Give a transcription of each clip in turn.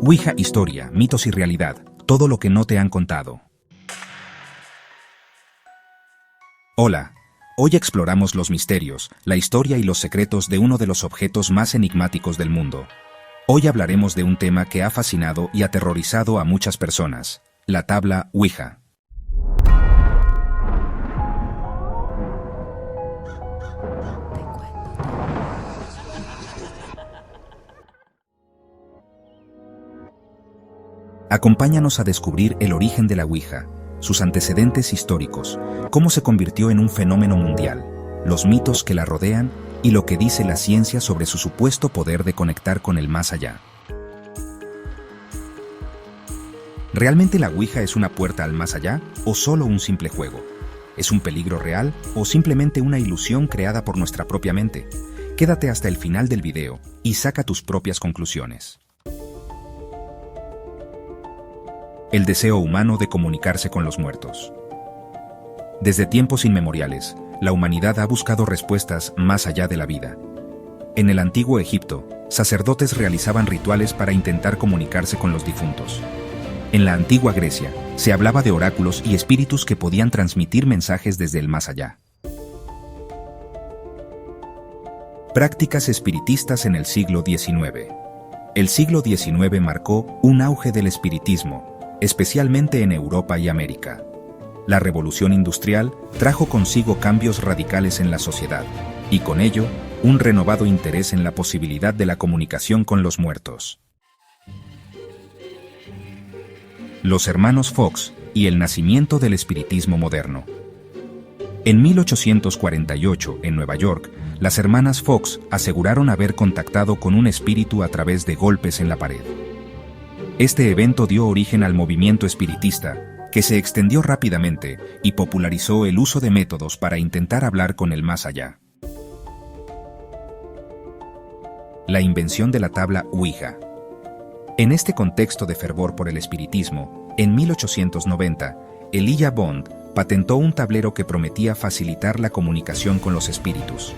Ouija, historia, mitos y realidad, todo lo que no te han contado. Hola, hoy exploramos los misterios, la historia y los secretos de uno de los objetos más enigmáticos del mundo. Hoy hablaremos de un tema que ha fascinado y aterrorizado a muchas personas, la tabla Ouija. Acompáñanos a descubrir el origen de la Ouija, sus antecedentes históricos, cómo se convirtió en un fenómeno mundial, los mitos que la rodean y lo que dice la ciencia sobre su supuesto poder de conectar con el más allá. ¿Realmente la Ouija es una puerta al más allá o solo un simple juego? ¿Es un peligro real o simplemente una ilusión creada por nuestra propia mente? Quédate hasta el final del video y saca tus propias conclusiones. El deseo humano de comunicarse con los muertos. Desde tiempos inmemoriales, la humanidad ha buscado respuestas más allá de la vida. En el antiguo Egipto, sacerdotes realizaban rituales para intentar comunicarse con los difuntos. En la antigua Grecia, se hablaba de oráculos y espíritus que podían transmitir mensajes desde el más allá. Prácticas espiritistas en el siglo XIX. El siglo XIX marcó un auge del espiritismo, especialmente en Europa y América. La revolución industrial trajo consigo cambios radicales en la sociedad, y con ello, un renovado interés en la posibilidad de la comunicación con los muertos. Los hermanos Fox y el nacimiento del espiritismo moderno. En 1848, en Nueva York, las hermanas Fox aseguraron haber contactado con un espíritu a través de golpes en la pared. Este evento dio origen al movimiento espiritista, que se extendió rápidamente y popularizó el uso de métodos para intentar hablar con el más allá. La invención de la tabla Ouija. En este contexto de fervor por el espiritismo, en 1890, Elijah Bond patentó un tablero que prometía facilitar la comunicación con los espíritus.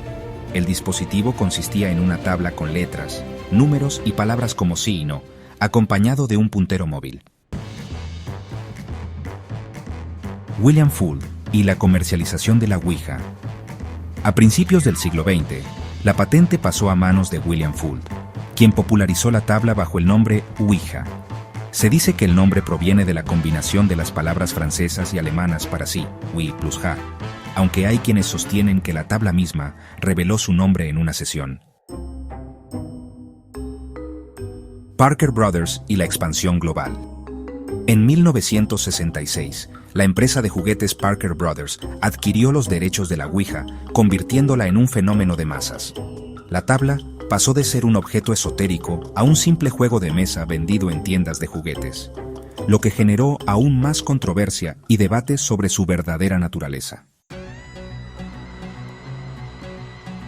El dispositivo consistía en una tabla con letras, números y palabras como sí y no, acompañado de un puntero móvil. William Fuld y la comercialización de la Ouija. A principios del siglo XX, la patente pasó a manos de William Fuld, quien popularizó la tabla bajo el nombre Ouija. Se dice que el nombre proviene de la combinación de las palabras francesas y alemanas para sí, oui plus ja, aunque hay quienes sostienen que la tabla misma reveló su nombre en una sesión. Parker Brothers y la expansión global. En 1966, la empresa de juguetes Parker Brothers adquirió los derechos de la Ouija, convirtiéndola en un fenómeno de masas. La tabla pasó de ser un objeto esotérico a un simple juego de mesa vendido en tiendas de juguetes, lo que generó aún más controversia y debates sobre su verdadera naturaleza.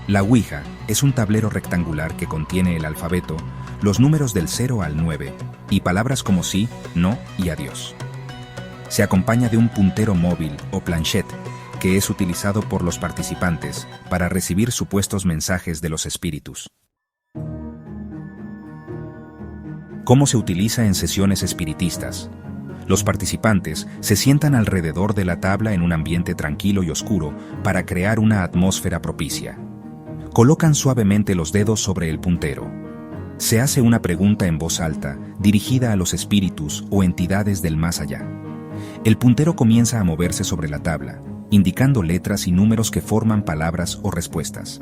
La Ouija es un tablero rectangular que contiene el alfabeto, los números del 0 al 9, y palabras como sí, no y adiós. Se acompaña de un puntero móvil o planchette, que es utilizado por los participantes para recibir supuestos mensajes de los espíritus. ¿Cómo se utiliza en sesiones espiritistas? Los participantes se sientan alrededor de la tabla en un ambiente tranquilo y oscuro para crear una atmósfera propicia. Colocan suavemente los dedos sobre el puntero. Se hace una pregunta en voz alta, dirigida a los espíritus o entidades del más allá. El puntero comienza a moverse sobre la tabla, indicando letras y números que forman palabras o respuestas.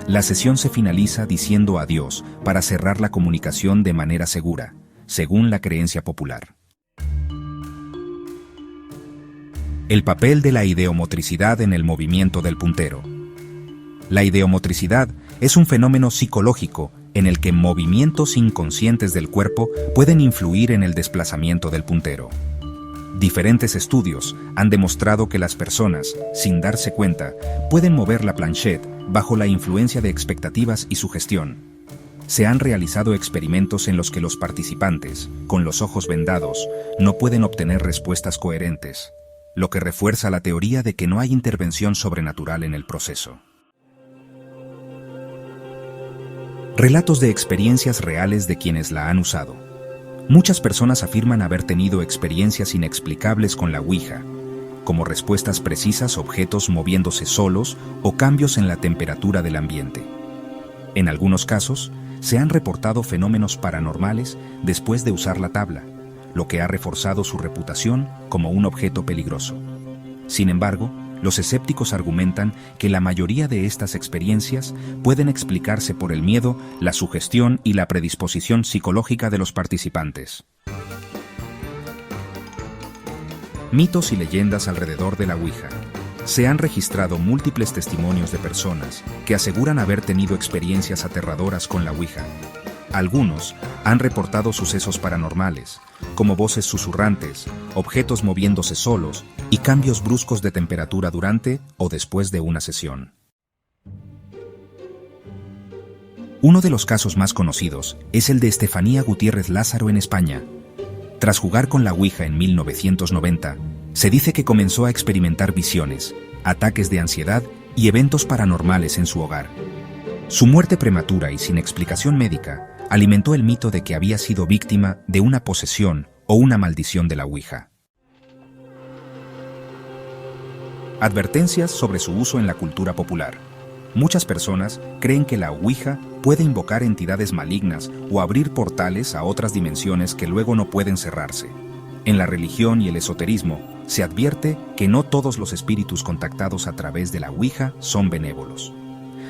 La sesión se finaliza diciendo adiós para cerrar la comunicación de manera segura, según la creencia popular. El papel de la ideomotricidad en el movimiento del puntero. La ideomotricidad es un fenómeno psicológico en el que movimientos inconscientes del cuerpo pueden influir en el desplazamiento del puntero. Diferentes estudios han demostrado que las personas, sin darse cuenta, pueden mover la planchette bajo la influencia de expectativas y sugestión. Se han realizado experimentos en los que los participantes, con los ojos vendados, no pueden obtener respuestas coherentes, lo que refuerza la teoría de que no hay intervención sobrenatural en el proceso. Relatos de experiencias reales de quienes la han usado. Muchas personas afirman haber tenido experiencias inexplicables con la Ouija, como respuestas precisas a objetos moviéndose solos o cambios en la temperatura del ambiente. En algunos casos, se han reportado fenómenos paranormales después de usar la tabla, lo que ha reforzado su reputación como un objeto peligroso. Sin embargo, los escépticos argumentan que la mayoría de estas experiencias pueden explicarse por el miedo, la sugestión y la predisposición psicológica de los participantes. Mitos y leyendas alrededor de la Ouija. Se han registrado múltiples testimonios de personas que aseguran haber tenido experiencias aterradoras con la Ouija. Algunos han reportado sucesos paranormales, como voces susurrantes, objetos moviéndose solos y cambios bruscos de temperatura durante o después de una sesión. Uno de los casos más conocidos es el de Estefanía Gutiérrez Lázaro en España. Tras jugar con la Ouija en 1990, se dice que comenzó a experimentar visiones, ataques de ansiedad y eventos paranormales en su hogar. Su muerte prematura y sin explicación médica alimentó el mito de que había sido víctima de una posesión o una maldición de la Ouija. Advertencias sobre su uso en la cultura popular. Muchas personas creen que la Ouija puede invocar entidades malignas o abrir portales a otras dimensiones que luego no pueden cerrarse. En la religión y el esoterismo, se advierte que no todos los espíritus contactados a través de la Ouija son benévolos.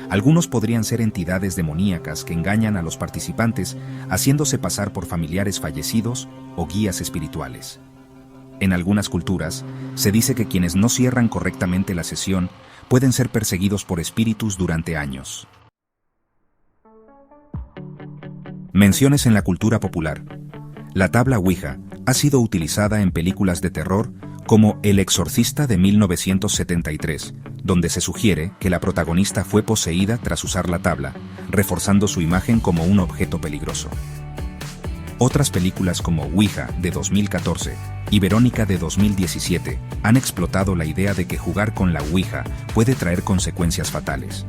Algunos podrían ser entidades demoníacas que engañan a los participantes, haciéndose pasar por familiares fallecidos o guías espirituales. En algunas culturas, se dice que quienes no cierran correctamente la sesión pueden ser perseguidos por espíritus durante años. Menciones en la cultura popular. La tabla Ouija ha sido utilizada en películas de terror como El Exorcista de 1973, donde se sugiere que la protagonista fue poseída tras usar la tabla, reforzando su imagen como un objeto peligroso. Otras películas como Ouija de 2014 y Verónica de 2017 han explotado la idea de que jugar con la Ouija puede traer consecuencias fatales.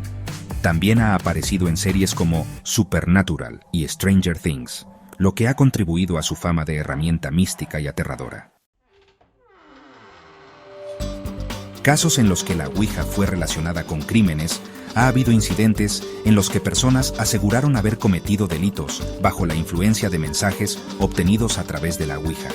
También ha aparecido en series como Supernatural y Stranger Things, lo que ha contribuido a su fama de herramienta mística y aterradora. Casos en los que la Ouija fue relacionada con crímenes. Ha habido incidentes en los que personas aseguraron haber cometido delitos bajo la influencia de mensajes obtenidos a través de la Ouija.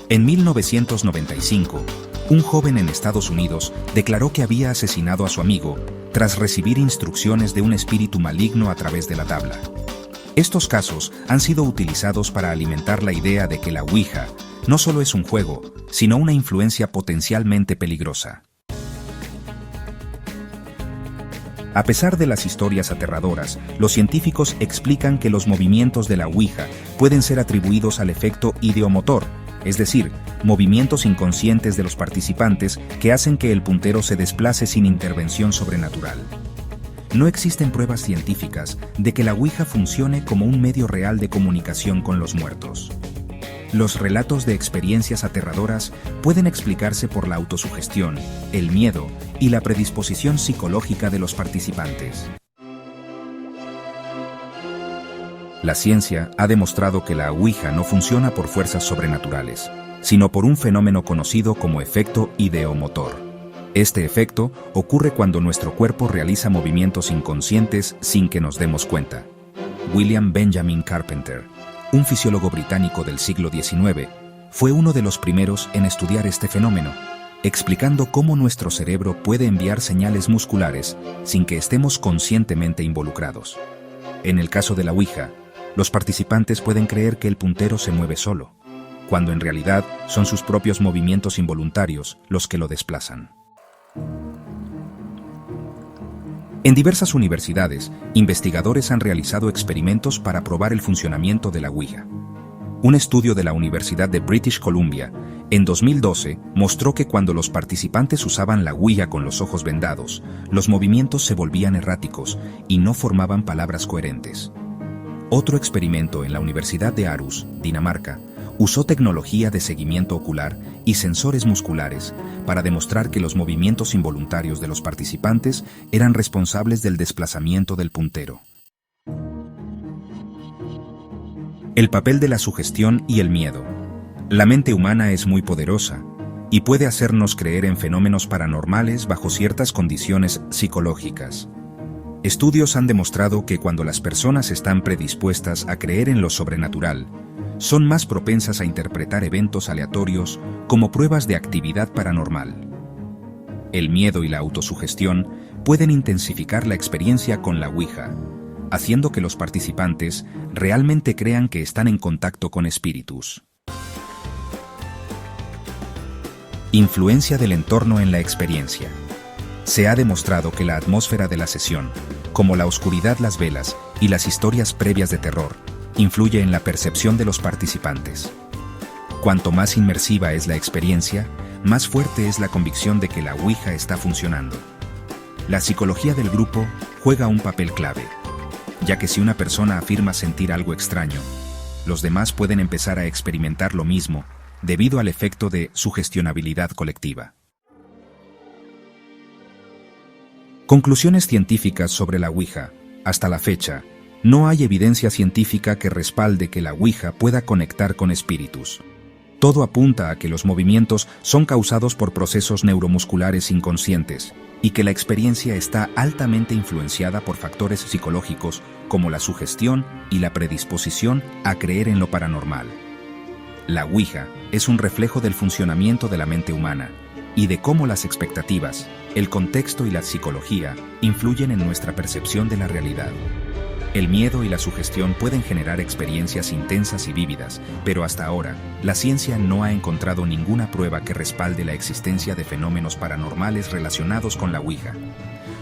En 1995, un joven en Estados Unidos declaró que había asesinado a su amigo tras recibir instrucciones de un espíritu maligno a través de la tabla. Estos casos han sido utilizados para alimentar la idea de que la Ouija no solo es un juego, sino una influencia potencialmente peligrosa. A pesar de las historias aterradoras, los científicos explican que los movimientos de la Ouija pueden ser atribuidos al efecto ideomotor, es decir, movimientos inconscientes de los participantes que hacen que el puntero se desplace sin intervención sobrenatural. No existen pruebas científicas de que la Ouija funcione como un medio real de comunicación con los muertos. Los relatos de experiencias aterradoras pueden explicarse por la autosugestión, el miedo y la predisposición psicológica de los participantes. La ciencia ha demostrado que la Ouija no funciona por fuerzas sobrenaturales, sino por un fenómeno conocido como efecto ideomotor. Este efecto ocurre cuando nuestro cuerpo realiza movimientos inconscientes sin que nos demos cuenta. William Benjamin Carpenter, un fisiólogo británico del siglo XIX, fue uno de los primeros en estudiar este fenómeno, explicando cómo nuestro cerebro puede enviar señales musculares sin que estemos conscientemente involucrados. En el caso de la Ouija, los participantes pueden creer que el puntero se mueve solo, cuando en realidad son sus propios movimientos involuntarios los que lo desplazan. En diversas universidades, investigadores han realizado experimentos para probar el funcionamiento de la Ouija. Un estudio de la Universidad de British Columbia, en 2012, mostró que cuando los participantes usaban la Ouija con los ojos vendados, los movimientos se volvían erráticos y no formaban palabras coherentes. Otro experimento en la Universidad de Aarhus, Dinamarca, usó tecnología de seguimiento ocular y sensores musculares para demostrar que los movimientos involuntarios de los participantes eran responsables del desplazamiento del puntero. El papel de la sugestión y el miedo. La mente humana es muy poderosa y puede hacernos creer en fenómenos paranormales bajo ciertas condiciones psicológicas. Estudios han demostrado que cuando las personas están predispuestas a creer en lo sobrenatural, son más propensas a interpretar eventos aleatorios como pruebas de actividad paranormal. El miedo y la autosugestión pueden intensificar la experiencia con la Ouija, haciendo que los participantes realmente crean que están en contacto con espíritus. Influencia del entorno en la experiencia. Se ha demostrado que la atmósfera de la sesión, como la oscuridad, las velas y las historias previas de terror, influye en la percepción de los participantes. Cuanto más inmersiva es la experiencia, más fuerte es la convicción de que la Ouija está funcionando. La psicología del grupo juega un papel clave, ya que si una persona afirma sentir algo extraño, los demás pueden empezar a experimentar lo mismo debido al efecto de sugestionabilidad colectiva. Conclusiones científicas sobre la Ouija. Hasta la fecha, no hay evidencia científica que respalde que la Ouija pueda conectar con espíritus. Todo apunta a que los movimientos son causados por procesos neuromusculares inconscientes y que la experiencia está altamente influenciada por factores psicológicos como la sugestión y la predisposición a creer en lo paranormal. La Ouija es un reflejo del funcionamiento de la mente humana y de cómo las expectativas, el contexto y la psicología influyen en nuestra percepción de la realidad. El miedo y la sugestión pueden generar experiencias intensas y vívidas, pero hasta ahora, la ciencia no ha encontrado ninguna prueba que respalde la existencia de fenómenos paranormales relacionados con la Ouija.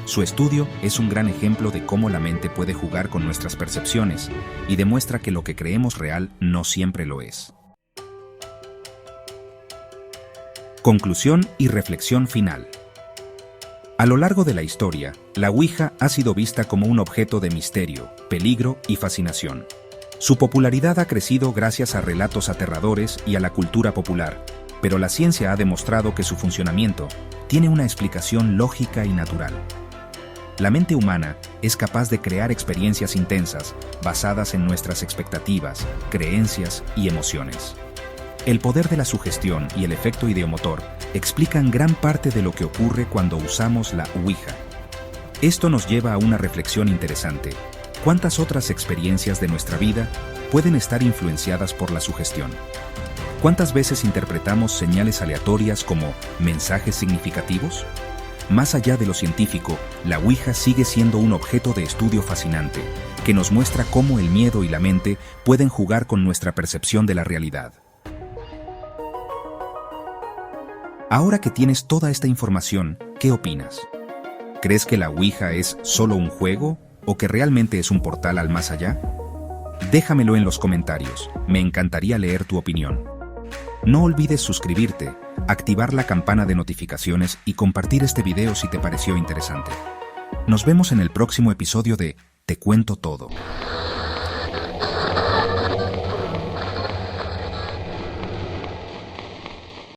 Su estudio es un gran ejemplo de cómo la mente puede jugar con nuestras percepciones y demuestra que lo que creemos real no siempre lo es. Conclusión y reflexión final. A lo largo de la historia, la Ouija ha sido vista como un objeto de misterio, peligro y fascinación. Su popularidad ha crecido gracias a relatos aterradores y a la cultura popular, pero la ciencia ha demostrado que su funcionamiento tiene una explicación lógica y natural. La mente humana es capaz de crear experiencias intensas basadas en nuestras expectativas, creencias y emociones. El poder de la sugestión y el efecto ideomotor explican gran parte de lo que ocurre cuando usamos la Ouija. Esto nos lleva a una reflexión interesante. ¿Cuántas otras experiencias de nuestra vida pueden estar influenciadas por la sugestión? ¿Cuántas veces interpretamos señales aleatorias como mensajes significativos? Más allá de lo científico, la Ouija sigue siendo un objeto de estudio fascinante, que nos muestra cómo el miedo y la mente pueden jugar con nuestra percepción de la realidad. Ahora que tienes toda esta información, ¿qué opinas? ¿Crees que la Ouija es solo un juego o que realmente es un portal al más allá? Déjamelo en los comentarios, me encantaría leer tu opinión. No olvides suscribirte, activar la campana de notificaciones y compartir este video si te pareció interesante. Nos vemos en el próximo episodio de Te Cuento Todo.